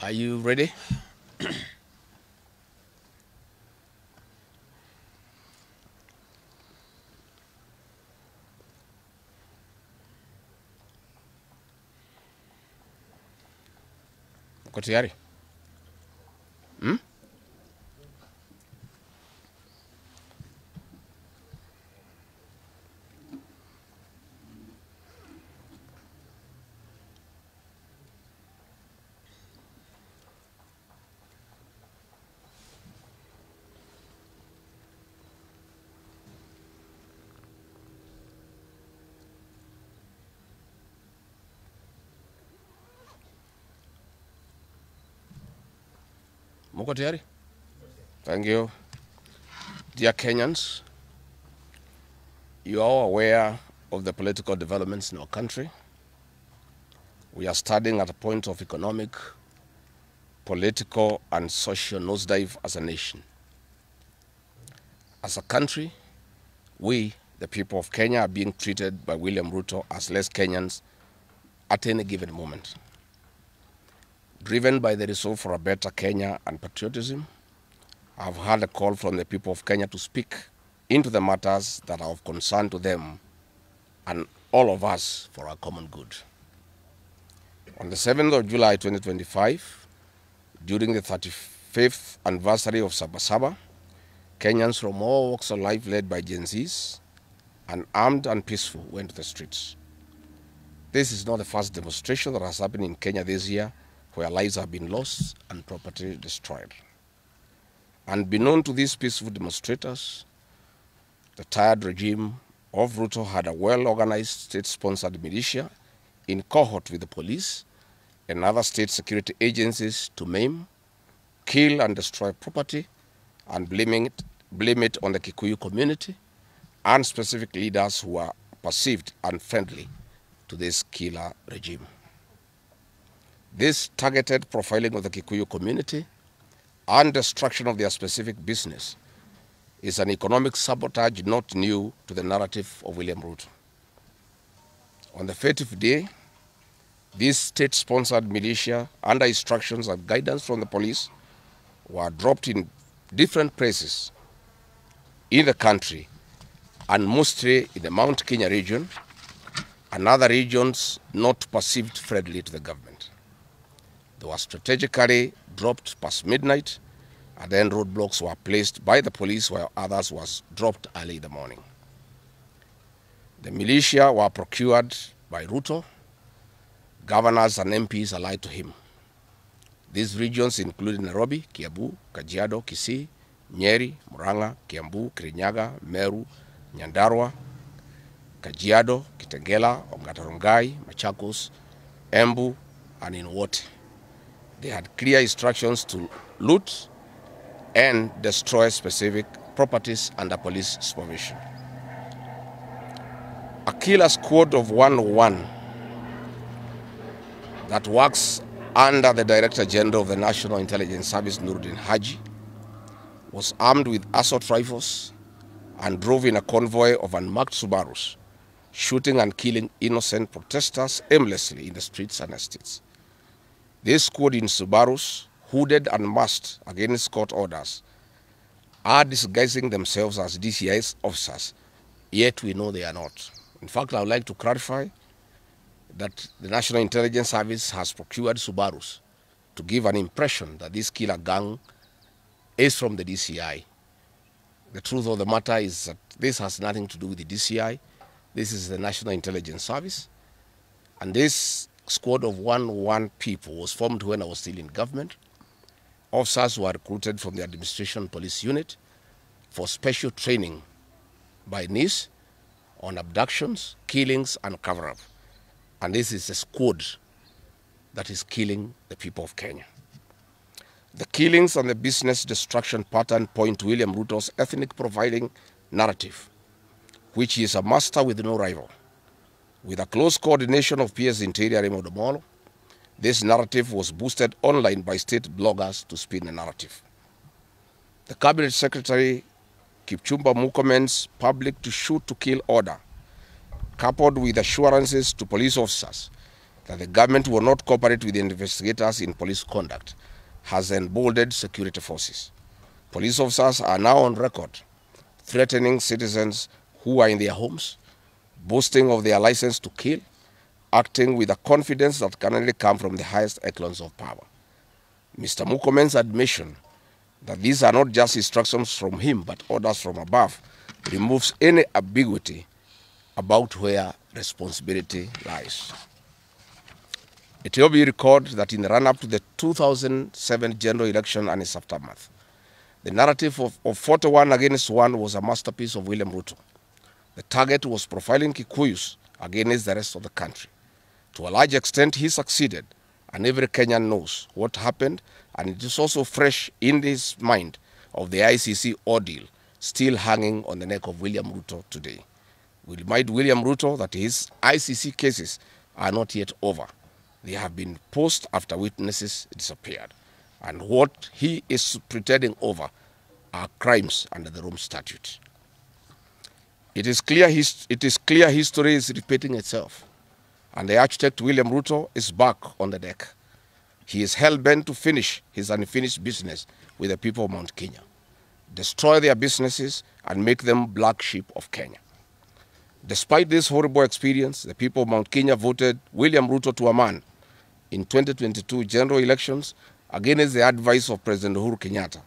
Are you ready? Uko tayari? Muko tayari? Thank you. Dear Kenyans, you are all aware of the political developments in our country. We are standing at a point of economic, political, and social nosedive as a nation. As a country, we, the people of Kenya, are being treated by William Ruto as less Kenyans at any given moment. Driven by the resolve for a better Kenya and patriotism, I've heard a call from the people of Kenya to speak into the matters that are of concern to them and all of us for our common good. On the 7th of July 2025, during the 35th anniversary of Sabasaba, Kenyans from all walks of life led by Gen Zs, unarmed and peaceful, went to the streets. This is not the first demonstration that has happened in Kenya this year where lives have been lost and property destroyed. Unbeknown to these peaceful demonstrators, the tired regime of Ruto had a well-organized state-sponsored militia in cohort with the police and other state security agencies to maim, kill and destroy property and blame it on the Kikuyu community and specific leaders who are perceived unfriendly to this killer regime. This targeted profiling of the Kikuyu community and destruction of their specific business is an economic sabotage not new to the narrative of William Ruto. On the 30th day, these state-sponsored militia, under instructions and guidance from the police, were dropped in different places in the country, and mostly in the Mount Kenya region and other regions not perceived friendly to the government. They were strategically dropped past midnight, and then roadblocks were placed by the police while others was dropped early in the morning. The militia were procured by Ruto, governors and MPs allied to him. These regions included Nairobi, Kiambu, Kajiado, Kisii, Nyeri, Murang'a, Kiambu, Kirinyaga, Meru, Nyandarua, Kajiado, Kitengela, Ongata-Rongai, Machakos, Embu, and in Wote. They had clear instructions to loot and destroy specific properties under police supervision. A killer squad of 101 that works under the Director General of the National Intelligence Service, Nuruddin Haji, was armed with assault rifles and drove in a convoy of unmarked Subarus, shooting and killing innocent protesters aimlessly in the streets and estates. This squad in Subarus, hooded and masked against court orders, are disguising themselves as DCI's officers, yet we know they are not. In fact, I would like to clarify that the National Intelligence Service has procured Subarus to give an impression that this killer gang is from the DCI. The truth of the matter is that this has nothing to do with the DCI. This is the National Intelligence Service. And this squad of 101 people was formed when I was still in government. Officers were recruited from the Administration Police Unit for special training by NIS on abductions, killings, and cover-up. And this is a squad that is killing the people of Kenya. The killings and the business destruction pattern point to William Ruto's ethnic profiling narrative, which he is a master with no rival. With a close coordination of PS Interior Raymond Omolo, this narrative was boosted online by state bloggers to spin the narrative. The Cabinet Secretary Kipchumba Murkomen's public to shoot to kill order, coupled with assurances to police officers that the government will not cooperate with the investigators in police conduct has emboldened security forces. Police officers are now on record threatening citizens who are in their homes, boasting of their license to kill, acting with a confidence that can only come from the highest echelons of power. Mr. Murkomen's admission that these are not just instructions from him but orders from above removes any ambiguity about where responsibility lies. It will be recalled that in the run-up to the 2007 general election and its aftermath, the narrative of 41 against 1 was a masterpiece of William Ruto. The target was profiling Kikuyus against the rest of the country. To a large extent, he succeeded, and every Kenyan knows what happened, and it is also fresh in his mind of the ICC ordeal still hanging on the neck of William Ruto today. We remind William Ruto that his ICC cases are not yet over. They have been posed after witnesses disappeared, and what he is pretending over are crimes under the Rome Statute. It is clear history is repeating itself, and the architect William Ruto is back on the deck. He is hell-bent to finish his unfinished business with the people of Mount Kenya, destroy their businesses and make them black sheep of Kenya. Despite this horrible experience, the people of Mount Kenya voted William Ruto to a man in 2022 general elections against the advice of President Uhuru Kenyatta,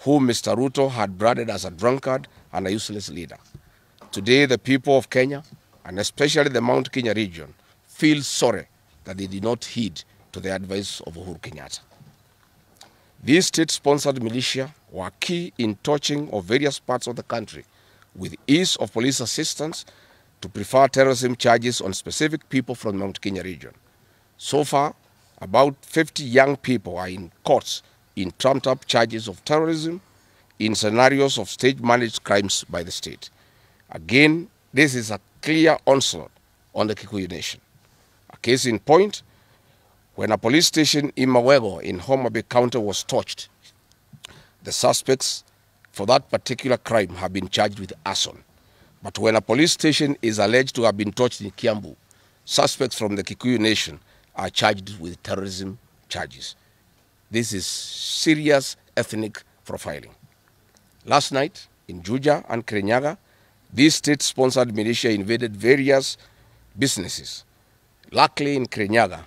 whom Mr. Ruto had branded as a drunkard and a useless leader. Today, the people of Kenya, and especially the Mount Kenya region, feel sorry that they did not heed to the advice of Uhuru Kenyatta. These state-sponsored militia were key in touching of various parts of the country with ease of police assistance to prefer terrorism charges on specific people from the Mount Kenya region. So far, about 50 young people are in courts in trumped-up charges of terrorism in scenarios of state-managed crimes by the state. Again, this is a clear onslaught on the Kikuyu nation. A case in point, when a police station in Mawego in Homa Bay County was torched, the suspects for that particular crime have been charged with arson. But when a police station is alleged to have been torched in Kiambu, suspects from the Kikuyu nation are charged with terrorism charges. This is serious ethnic profiling. Last night, in Juja and Kirinyaga, these state-sponsored militia invaded various businesses. Luckily, in Kirinyaga,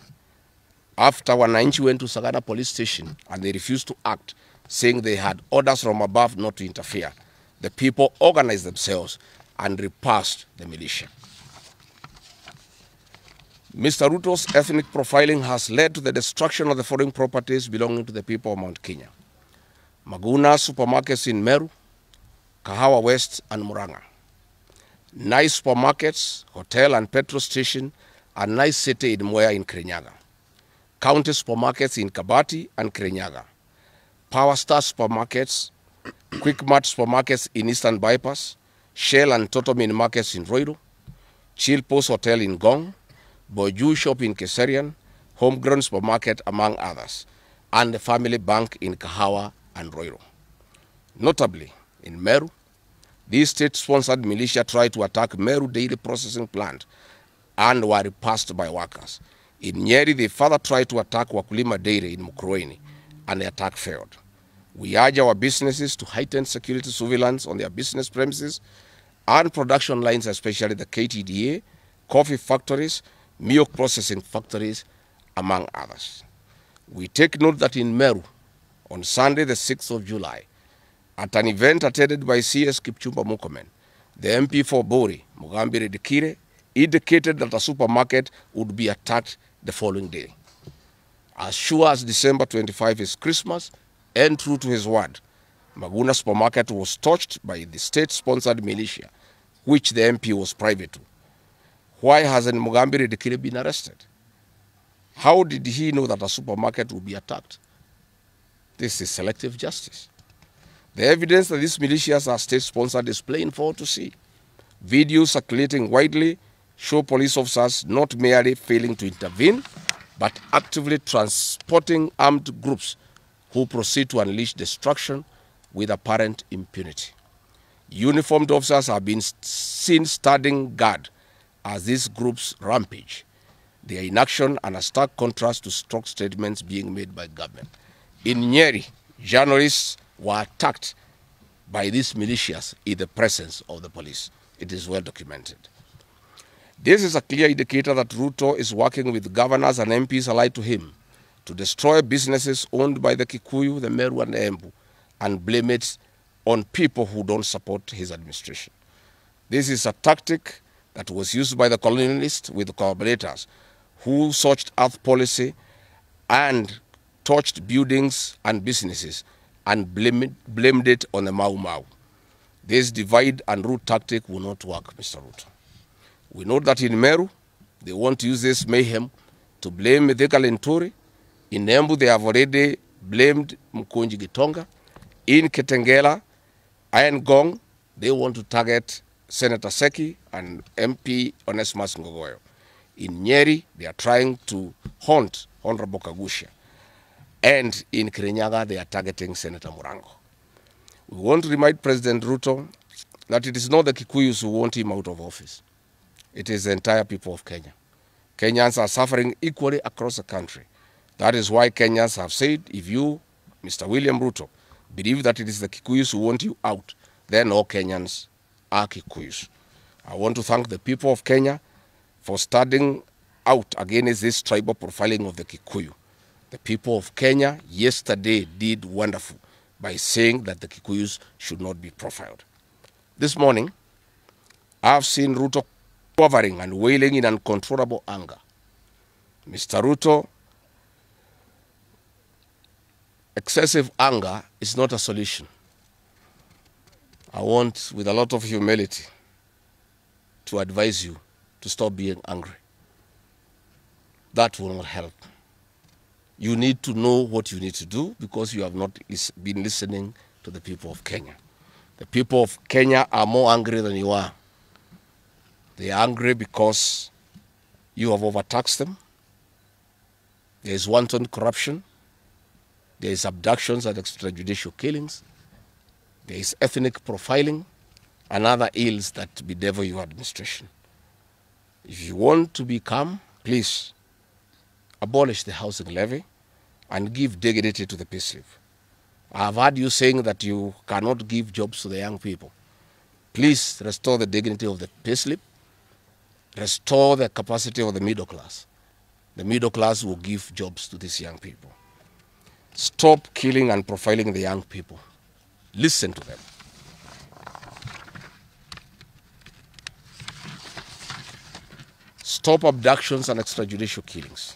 after Wananchi went to Sagana police station and they refused to act, saying they had orders from above not to interfere, the people organized themselves and repulsed the militia. Mr. Ruto's ethnic profiling has led to the destruction of the foreign properties belonging to the people of Mount Kenya. Maguna supermarkets in Meru, Kahawa West, and Murang'a. Nice supermarkets, hotel and petrol station, and nice city in Mwea in Kirinyaga. County supermarkets in Kabati and Kirinyaga. Power Star supermarkets, Quick Mart supermarkets in Eastern Bypass, Shell and Totomin markets in Roiro, Chill Post Hotel in Gong, Boju Shop in Keserian, Homegrown Supermarket, among others, and the Family Bank in Kahawa and Roiro. Notably, in Meru, these state-sponsored militia tried to attack Meru Dairy Processing Plant and were repulsed by workers. In Nyeri, they further tried to attack Wakulima Dairy in Mukurweini, and the attack failed. We urge our businesses to heighten security surveillance on their business premises and production lines, especially the KTDA, coffee factories, milk processing factories, among others. We take note that in Meru, on Sunday, the 6th of July, at an event attended by CS Kipchumba Murkomen, the MP for Bori, Mugambi Redikire, indicated that a supermarket would be attacked the following day. As sure as December 25 is Christmas, and true to his word, Maguna supermarket was torched by the state-sponsored militia, which the MP was private to. Why hasn't Mugambi Redikire been arrested? How did he know that a supermarket would be attacked? This is selective justice. The evidence that these militias are state-sponsored is plain for all to see. Videos circulating widely show police officers not merely failing to intervene, but actively transporting armed groups who proceed to unleash destruction with apparent impunity. Uniformed officers have been seen standing guard as these groups rampage. their inaction and a stark contrast to strong statements being made by government. In Nyeri, journalists were attacked by these militias in the presence of the police. It is well documented. This is a clear indicator that Ruto is working with governors and MPs allied to him to destroy businesses owned by the Kikuyu, the Meru, and the Embu, and blame it on people who don't support his administration. This is a tactic that was used by the colonialists with collaborators who searched earth policy and torched buildings and businesses and blamed it on the Mau Mau. This divide and rule tactic will not work, Mr. Ruto. We know that in Meru, they want to use this mayhem to blame Mithika Linturi. In Embu, they have already blamed Mkonji Gitonga. In Kitengela, Iron Gong, they want to target Senator Seki and MP Onesmus Ngogoyo. In Nyeri, they are trying to haunt Honorable Kagusha. And in Kirinyaga, they are targeting Senator Murango. We want to remind President Ruto that it is not the Kikuyus who want him out of office. It is the entire people of Kenya. Kenyans are suffering equally across the country. That is why Kenyans have said, if you, Mr. William Ruto, believe that it is the Kikuyus who want you out, then all Kenyans are Kikuyus. I want to thank the people of Kenya for standing out against this tribal profiling of the Kikuyu. The people of Kenya yesterday did wonderful by saying that the Kikuyus should not be profiled. This morning, I have seen Ruto quivering and wailing in uncontrollable anger. Mr. Ruto, excessive anger is not a solution. I want, with a lot of humility, to advise you to stop being angry. That will not help. You need to know what you need to do because you have not been listening to the people of Kenya. The people of Kenya are more angry than you are. They are angry because you have overtaxed them. There is wanton corruption. There is abductions and extrajudicial killings. There is ethnic profiling and other ills that bedevil your administration. If you want to be calm, please abolish the housing levy and give dignity to the payslip. I have heard you saying that you cannot give jobs to the young people. Please restore the dignity of the payslip. Restore the capacity of the middle class. The middle class will give jobs to these young people. Stop killing and profiling the young people. Listen to them. Stop abductions and extrajudicial killings.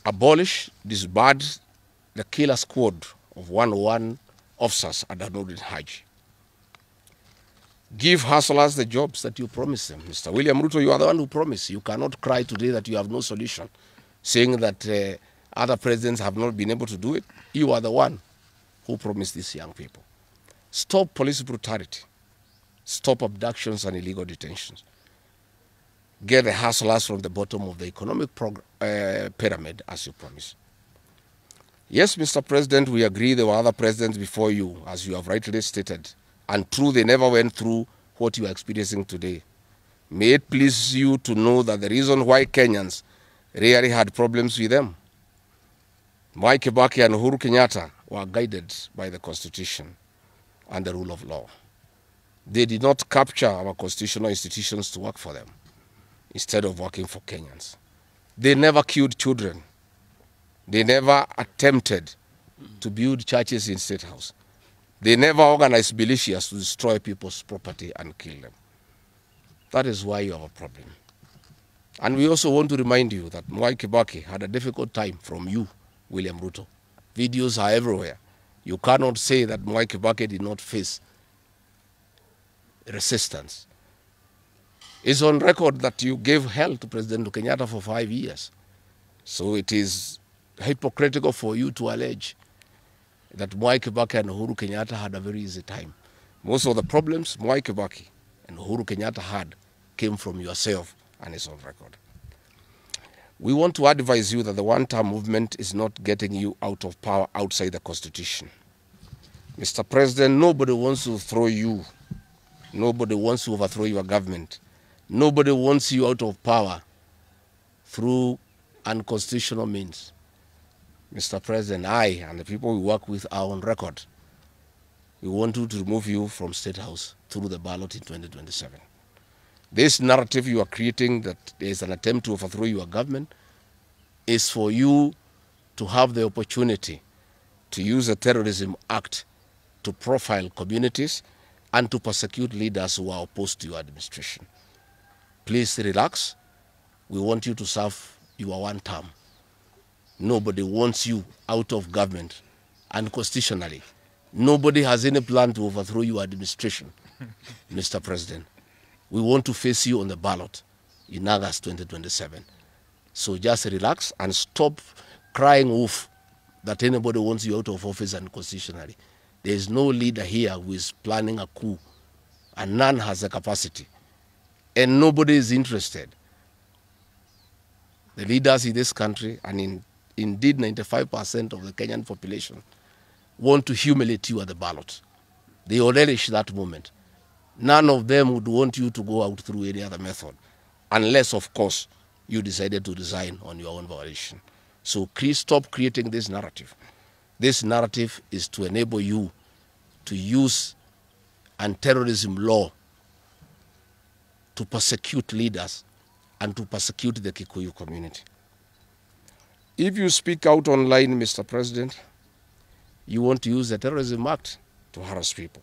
Abolish, disband the killer squad of 101 officers at Danudin Haji. Give hustlers the jobs that you promised them. Mr. William Ruto, you are the one who promised. You cannot cry today that you have no solution, saying that other presidents have not been able to do it. You are the one who promised these young people. Stop police brutality. Stop abductions and illegal detentions. Get the hustlers from the bottom of the economic pyramid as you promised. Yes, Mr. President, we agree there were other presidents before you, as you have rightly stated. And true, they never went through what you are experiencing today. May it please you to know that the reason why Kenyans rarely had problems with them, Mwai Kibaki and Uhuru Kenyatta were guided by the Constitution and the rule of law. They did not capture our constitutional institutions to work for them, instead of working for Kenyans. They never killed children. They never attempted to build churches in State House. They never organized militias to destroy people's property and kill them. That is why you have a problem. And we also want to remind you that Mwai Kibaki had a difficult time from you, William Ruto. Videos are everywhere. You cannot say that Mwai Kibaki did not face resistance. It's on record that you gave hell to President Kenyatta for 5 years. So it is hypocritical for you to allege that Mwai Kibaki and Uhuru Kenyatta had a very easy time. Most of the problems Mwai Kibaki and Uhuru Kenyatta had came from yourself, and it's on record. We want to advise you that the one-term movement is not getting you out of power outside the Constitution. Mr. President, nobody wants to throw you. Nobody wants to overthrow your government. Nobody wants you out of power through unconstitutional means. Mr. President, I and the people we work with are on record. We want to remove you from State House through the ballot in 2027. This narrative you are creating that there is an attempt to overthrow your government is for you to have the opportunity to use the Terrorism Act to profile communities and to persecute leaders who are opposed to your administration. Please relax. We want you to serve your one term. Nobody wants you out of government unconstitutionally. Nobody has any plan to overthrow your administration, Mr. President. We want to face you on the ballot in August 2027. So just relax and stop crying wolf that anybody wants you out of office unconstitutionally. There is no leader here who is planning a coup, and none has the capacity. And nobody is interested. The leaders in this country, and indeed 95% of the Kenyan population, want to humiliate you at the ballot. They relish that moment. None of them would want you to go out through any other method, unless, of course, you decided to resign on your own volition. So please stop creating this narrative. This narrative is to enable you to use anti-terrorism law to persecute leaders and to persecute the Kikuyu community. If you speak out online, Mr. President, you want to use the Terrorism Act to harass people.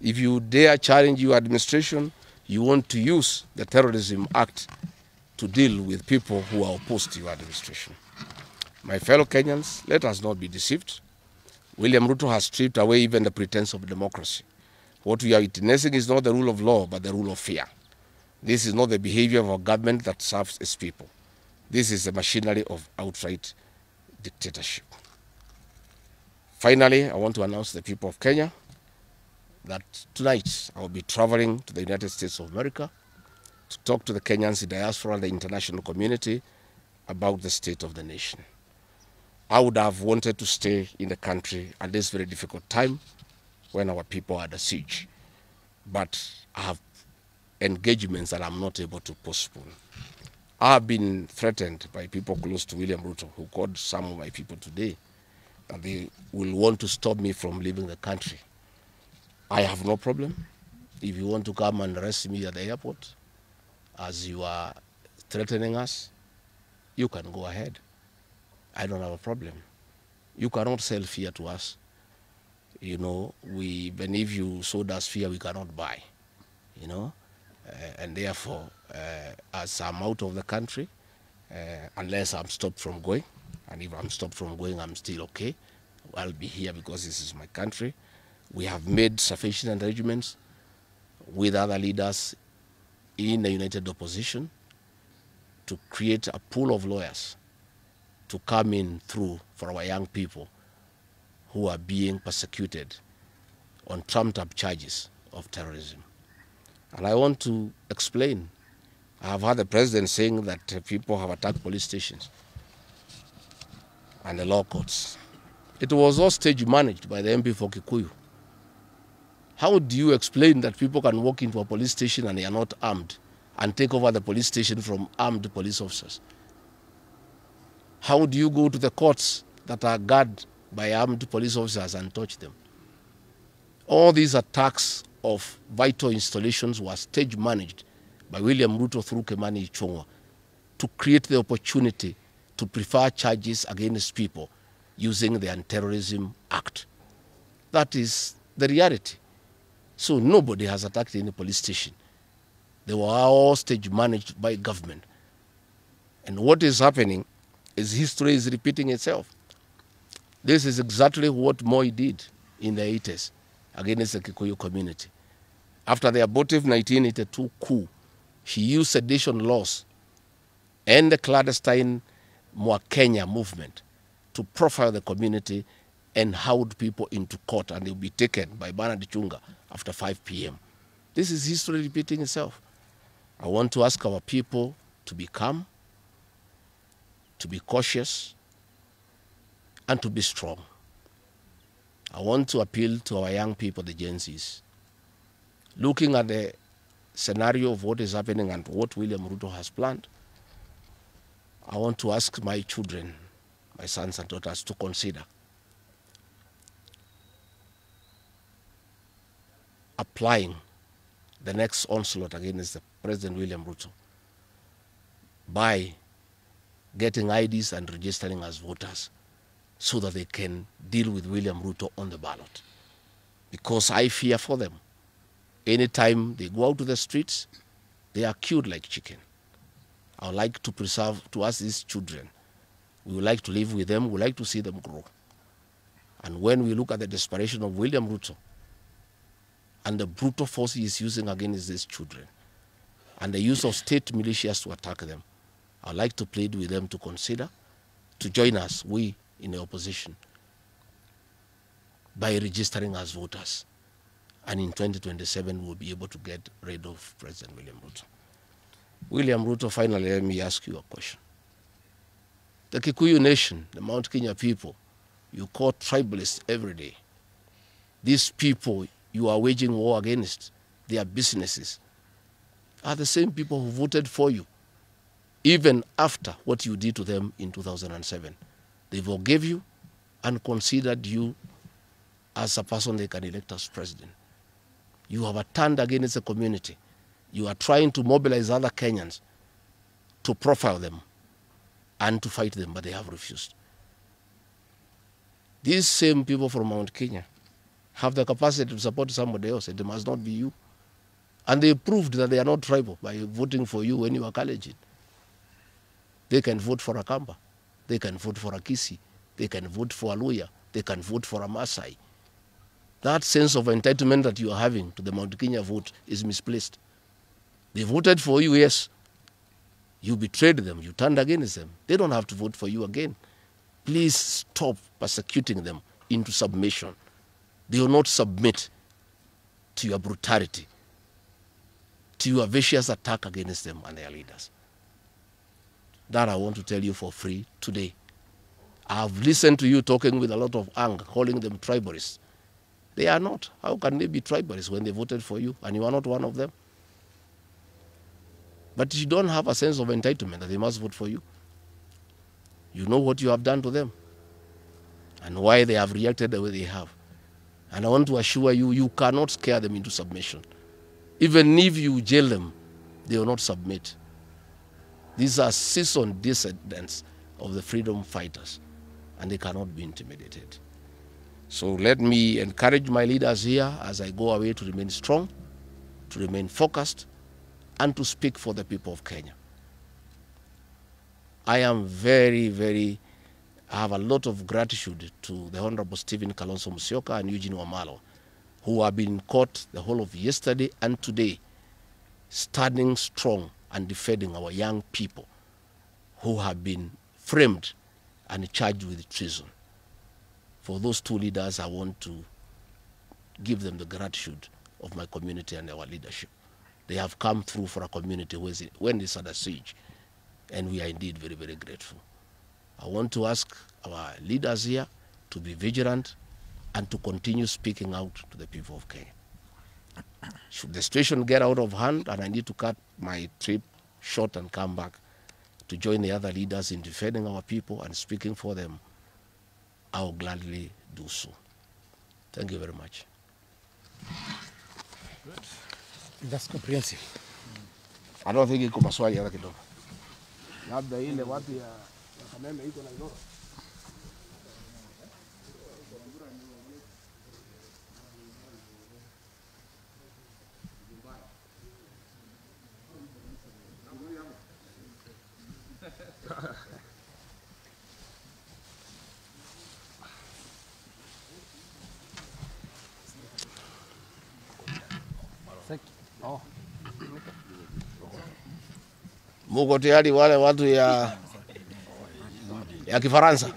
If you dare challenge your administration, you want to use the Terrorism Act to deal with people who are opposed to your administration. My fellow Kenyans, let us not be deceived. William Ruto has stripped away even the pretense of democracy. What we are witnessing is not the rule of law, but the rule of fear. This is not the behavior of a government that serves its people. This is the machinery of outright dictatorship. Finally, I want to announce to the people of Kenya that tonight I will be traveling to the United States of America to talk to the Kenyans in diaspora and the international community about the state of the nation. I would have wanted to stay in the country at this very difficult time when our people are under siege, but I have engagements that I'm not able to postpone. I have been threatened by people close to William Ruto, who called some of my people today, that they will want to stop me from leaving the country. I have no problem. If you want to come and arrest me at the airport, as you are threatening us, you can go ahead. I don't have a problem. You cannot sell fear to us. You know, even if you sold us fear, we cannot buy. You know, and therefore, as I'm out of the country, unless I'm stopped from going, and if I'm stopped from going, I'm still okay. I'll be here because this is my country. We have made sufficient arrangements with other leaders in the united opposition to create a pool of lawyers to come in through for our young people who are being persecuted on trumped-up charges of terrorism. And I want to explain. I have heard the president saying that people have attacked police stations and the law courts. It was all stage managed by the MP for Kikuyu. How do you explain that people can walk into a police station and they are not armed and take over the police station from armed police officers? How do you go to the courts that are guarded by armed police officers and touch them? All these attacks of vital installations were stage managed by William Ruto through Kimani Ichung'wah to create the opportunity to prefer charges against people using the Anti-Terrorism Act. That is the reality. So nobody has attacked any police station. They were all stage managed by government. And what is happening is history is repeating itself. This is exactly what Moi did in the 80s against the Kikuyu community. After the abortive 1982 coup, he used sedition laws and the clandestine Kenya movement to profile the community and hold people into court, and they'll be taken by Bernard Chunga after 5 p.m. This is history repeating itself. I want to ask our people to be calm, to be cautious, and to be strong. I want to appeal to our young people, the Gen Zs. Looking at the scenario of what is happening and what William Ruto has planned, I want to ask my children, my sons and daughters, to consider applying the next onslaught against the President William Ruto by getting IDs and registering as voters so that they can deal with William Ruto on the ballot. Because I fear for them. Anytime they go out to the streets, they are killed like chicken. I would like to preserve to us these children. We would like to live with them. We would like to see them grow. And when we look at the desperation of William Ruto and the brutal force he is using against these children and the use of state militias to attack them, I would like to plead with them to consider, to join us, we in the opposition, by registering as voters. And in 2027, we'll be able to get rid of President William Ruto. William Ruto, finally, let me ask you a question. The Kikuyu nation, the Mount Kenya people, you call tribalists every day. These people you are waging war against, their businesses, are the same people who voted for you, even after what you did to them in 2007. They forgave you and considered you as a person they can elect as president. You have turned against the community. You are trying to mobilize other Kenyans to profile them and to fight them, but they have refused. These same people from Mount Kenya have the capacity to support somebody else. It must not be you. And they proved that they are not tribal by voting for you when you are Kalenjin. They can vote for a Kamba. They can vote for a Kisi. They can vote for a Luya. They can vote for a Maasai. That sense of entitlement that you are having to the Mount Kenya vote is misplaced. They voted for you, yes. You betrayed them. You turned against them. They don't have to vote for you again. Please stop persecuting them into submission. They will not submit to your brutality, to your vicious attack against them and their leaders. That I want to tell you for free today. I have listened to you talking with a lot of anger, calling them tribalists. They are not. How can they be tribalists when they voted for you and you are not one of them? But you don't have a sense of entitlement that they must vote for you. You know what you have done to them and why they have reacted the way they have. And I want to assure you, you cannot scare them into submission. Even if you jail them, they will not submit. These are seasoned descendants of the freedom fighters, and they cannot be intimidated. So let me encourage my leaders here as I go away to remain strong, to remain focused, and to speak for the people of Kenya. I am I have a lot of gratitude to the Honorable Stephen Kalonzo Musyoka and Eugene Wamalwa, who have been in court the whole of yesterday and today, standing strong and defending our young people who have been framed and charged with treason. For those two leaders, I want to give them the gratitude of my community and our leadership. They have come through for a community when it's under siege, and we are indeed very, very grateful. I want to ask our leaders here to be vigilant and to continue speaking out to the people of Kenya. Should the situation get out of hand and I need to cut my trip short and come back to join the other leaders in defending our people and speaking for them, I will gladly do so. Thank you very much. Good. That's comprehensive. I don't think iko maswali hata kidogo. Labda ile watu ya Kameme iko na ndoro. Oh. Muko tayari wale watu ya Kifaransa?